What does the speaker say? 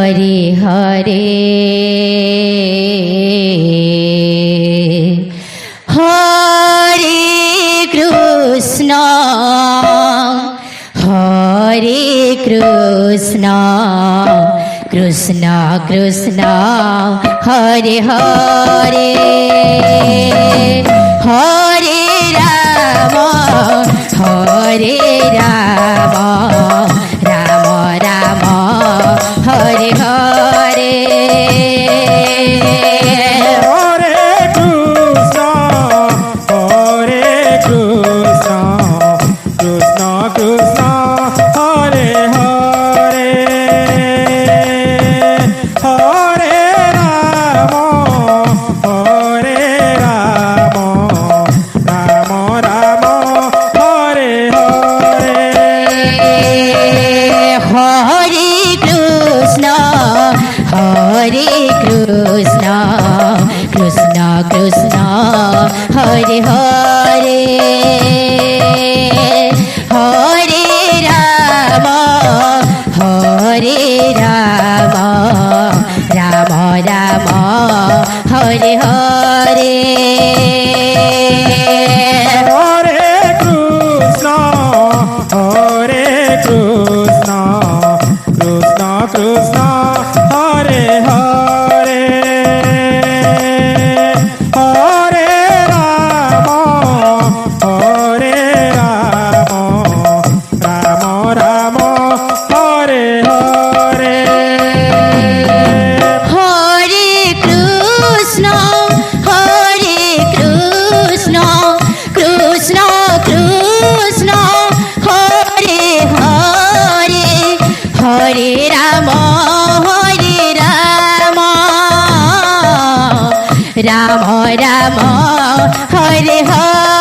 Hare Hare Hare Krishna Hare Krishna Krishna Krishna Hare Hare Hare Ram Hare Ram Ram Ram Hare Hare Hare Krishna Krishna Krishna Hare Hare Hare Ram Ram Ram Hare Hare Hare Krishna Krishna Krishna Hare Hare Hare Ram Ram Ram Hare Hare Hare Krishna Krishna Krishna Hare Hare Hare Ram Ram Ram Hare Hare Hare Krishna Krishna Krishna Hare Hare Hare Ram Ram Ram Hare Hare